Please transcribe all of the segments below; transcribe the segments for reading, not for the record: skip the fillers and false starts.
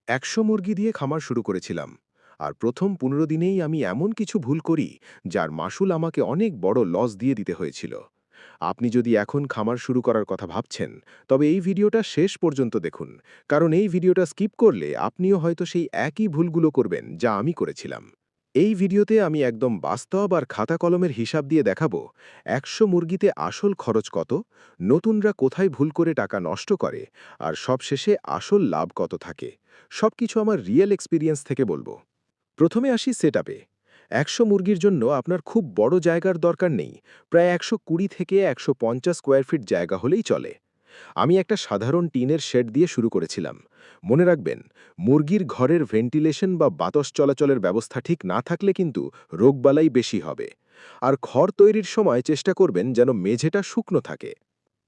১০০ মুরগি দিয়ে খামার শুরু করেছিলাম। আর প্রথম ১৫ দিনেই আমি এমন কিছু ভুল করি যার মাসুল আমাকে অনেক বড় লস দিয়ে দিতে হয়েছিল। আপনি যদি এখন খামার শুরু করার কথা ভাবছেন, তবে এই ভিডিওটা শেষ পর্যন্ত দেখুন, কারণ এই ভিডিওটা স্কিপ করলে আপনিও হয়তো সেই একই ভুলগুলো করবেন যা আমি করেছিলাম। এই ভিডিওতে আমি একদম বাস্তব আর খাতা কলমের হিসাব দিয়ে দেখাবো ১০০ মুরগিতে আসল খরচ কত, নতুনরা কোথায় ভুল করে টাকা নষ্ট করে, আর সবশেষে আসল লাভ কত থাকে। সবকিছু আমার রিয়েল এক্সপিরিয়েন্স থেকে বলবো। প্রথমে আসি সেটআপে। ১০০ মুরগির জন্য আপনার খুব বড় জায়গার দরকার নেই। প্রায় ১২০ থেকে ১৫০ স্কোয়ার ফিট জায়গা হলেই চলে। আমি একটা সাধারণ টিনের শেড দিয়ে শুরু করেছিলাম। মনে রাখবেন, মুরগির ঘরের ভেন্টিলেশন বা বাতাস চলাচলের ব্যবস্থা ঠিক না থাকলে কিন্তু রোগবালাই বেশি হবে। আর খড় তৈরির সময় চেষ্টা করবেন যেন মেঝেটা শুকনো থাকে।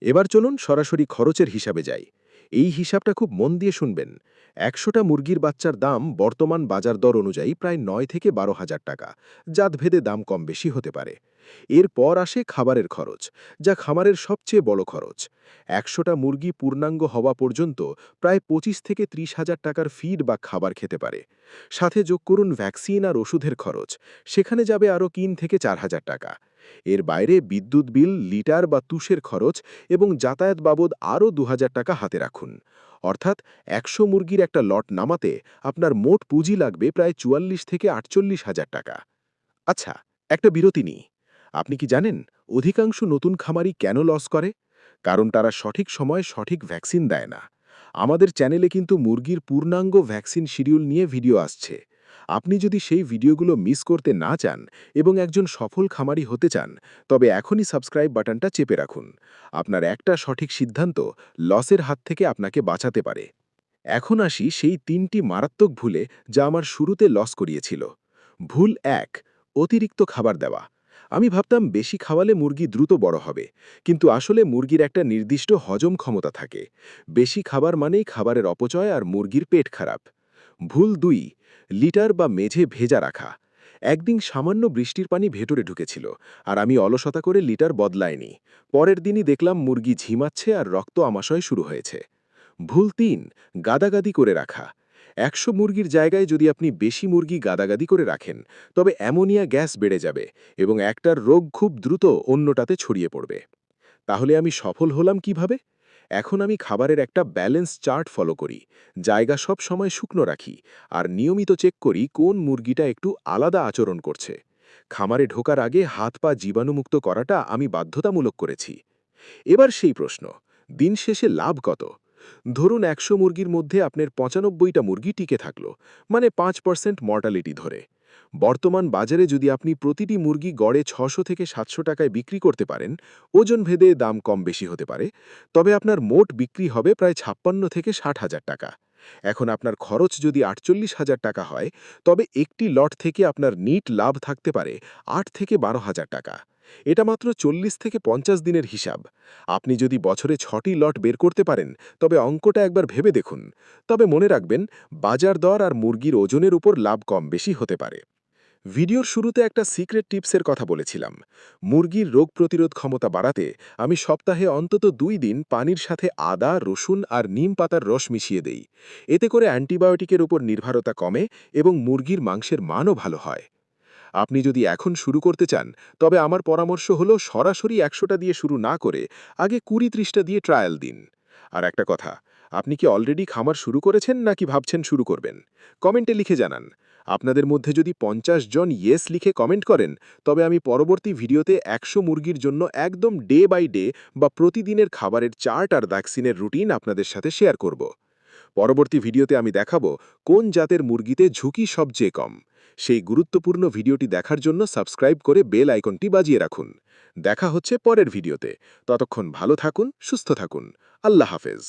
এবার চলুন সরাসরি খরচের হিসাবে যাই। এই হিসাবটা খুব মন দিয়ে শুনবেন। ১০০টা মুরগির বাচ্চার দাম বর্তমান বাজার দর অনুযায়ী প্রায় ৯ থেকে ১২,০০০ টাকা। জাতভেদে দাম কম বেশি হতে পারে। এরপর আসে খাবারের খরচ, যা খামারের সবচেয়ে বড় খরচ। ১০০টা মুরগি পূর্ণাঙ্গ হওয়া পর্যন্ত প্রায় ২৫ থেকে ৩০,০০০ টাকার ফিড বা খাবার খেতে পারে। সাথে যোগ করুন ভ্যাকসিন আর ওষুধের খরচ, সেখানে যাবে আরও ৩ থেকে ৪,০০০ টাকা। এর বাইরে বিদ্যুৎ বিল, লিটার বা তুষের খরচ এবং যাতায়াত বাবদ আরও ২,০০০ টাকা হাতে রাখুন। অর্থাৎ ১০০ মুরগির একটা লট নামাতে আপনার মোট পুঁজি লাগবে প্রায় ৪৪ থেকে ৪৮,০০০ টাকা। আচ্ছা, একটা বিরতি নিই। আপনি কি জানেন অধিকাংশ নতুন খামারি কেন লস করে? কারণ তারা সঠিক সময়ে সঠিক ভ্যাকসিন দেয় না। আমাদের চ্যানেলে কিন্তু মুরগির পূর্ণাঙ্গ ভ্যাকসিন শিডিউল নিয়ে ভিডিও আসছে। আপনি যদি সেই ভিডিওগুলো মিস করতে না চান এবং একজন সফল খামারি হতে চান, তবে এখনই সাবস্ক্রাইব বাটনটা চেপে রাখুন। আপনার একটা সঠিক সিদ্ধান্ত লসের হাত থেকে আপনাকে বাঁচাতে পারে। এখন আসি সেই ৩টি মারাত্মক ভুলে যা আমার শুরুতে লস করিয়েছিল। ভুল ১, অতিরিক্ত খাবার দেওয়া। আমি ভাবতাম বেশি খাওয়ালে মুরগি দ্রুত বড় হবে, কিন্তু আসলে মুরগির একটা নির্দিষ্ট হজম ক্ষমতা থাকে। বেশি খাবার মানেই খাবারের অপচয় আর মুরগির পেট খারাপ। ভুল ২, লিটার বা মেঝে ভেজা রাখা। একদিন সামান্য বৃষ্টির পানি ভেতরে ঢুকেছিল, আর আমি অলসতা করে লিটার বদলাইনি। পরের দিনই দেখলাম মুরগি ঝিমাচ্ছে আর রক্ত আমাশয় শুরু হয়েছে। ভুল ৩, গাদাগাদি করে রাখা। ১০০ মুরগির জায়গায় যদি আপনি বেশি মুরগি গাদাগাদি করে রাখেন, তবে অ্যামোনিয়া গ্যাস বেড়ে যাবে এবং একটার রোগ খুব দ্রুত অন্যটাতে ছড়িয়ে পড়বে। তাহলে আমি সফল হলাম কিভাবে? এখন আমি খাবারের একটা ব্যালেন্স চার্ট ফলো করি, জায়গা সব সময় শুকনো রাখি, আর নিয়মিত চেক করি কোন মুরগিটা একটু আলাদা আচরণ করছে। খামারে ঢোকার আগে হাত পা জীবাণুমুক্ত করাটা আমি বাধ্যতামূলক করেছি। এবার সেই প্রশ্ন, দিন শেষে লাভ কত? ধরুন ১০০ মুরগির মধ্যে আপনার ৯৫টা মুরগি টিকে থাকলো, মানে ৫% মর্টালিটি ধরে। বর্তমান বাজারে যদি আপনি প্রতিটি মুরগি গড়ে ৬০০ থেকে ৭০০ টাকায় বিক্রি করতে পারেন, ওজন ভেদে দাম কম বেশি হতে পারে, তবে আপনার মোট বিক্রি হবে প্রায় ৫৬ থেকে ৬০,০০০ টাকা। এখন আপনার খরচ যদি ৪৮,০০০ টাকা হয়, তবে একটি লট থেকে আপনার নিট লাভ থাকতে পারে ৮ থেকে ১২,০০০ টাকা। এটা মাত্র ৪০ থেকে ৫০ দিনের হিসাব। আপনি যদি বছরে ৬টি লট বের করতে পারেন, তবে অঙ্কটা একবার ভেবে দেখুন। তবে মনে রাখবেন, বাজার দর আর মুরগির ওজনের উপর লাভ কম বেশি হতে পারে। ভিডিওর শুরুতে একটা সিক্রেট টিপসের কথা বলেছিলাম। মুরগির রোগ প্রতিরোধ ক্ষমতা বাড়াতে আমি সপ্তাহে অন্তত ২ দিন পানির সাথে আদা, রসুন আর নিম পাতার রস মিশিয়ে দেই। এতে করে অ্যান্টিবায়োটিকের উপর নির্ভরতা কমে এবং মুরগির মাংসের মানও ভালো হয়। আপনি যদি এখন শুরু করতে চান, তবে আমার পরামর্শ হলো সরাসরি ১০০টা দিয়ে শুরু না করে আগে ২০-৩০টা দিয়ে ট্রায়াল দিন। আর একটা কথা, আপনি কি অলরেডি খামার শুরু করেছেন নাকি ভাবছেন শুরু করবেন? কমেন্টে লিখে জানান। আপনাদের মধ্যে যদি ৫০ জন ইয়েস লিখে কমেন্ট করেন, তবে আমি পরবর্তী ভিডিওতে ১০০ মুরগির জন্য একদম ডে বাই ডে বা প্রতিদিনের খাবারের চার্ট আর ভ্যাকসিনের রুটিন আপনাদের সাথে শেয়ার করব। পরবর্তী ভিডিওতে আমি দেখাবো কোন জাতের মুরগিতে ঝুঁকি সবচেয়ে কম। সেই গুরুত্বপূর্ণ ভিডিওটি দেখার জন্য সাবস্ক্রাইব করে বেল আইকনটি বাজিয়ে রাখুন। দেখা হচ্ছে পরের ভিডিওতে। ততক্ষণ ভালো থাকুন, সুস্থ থাকুন। আল্লাহ হাফেজ।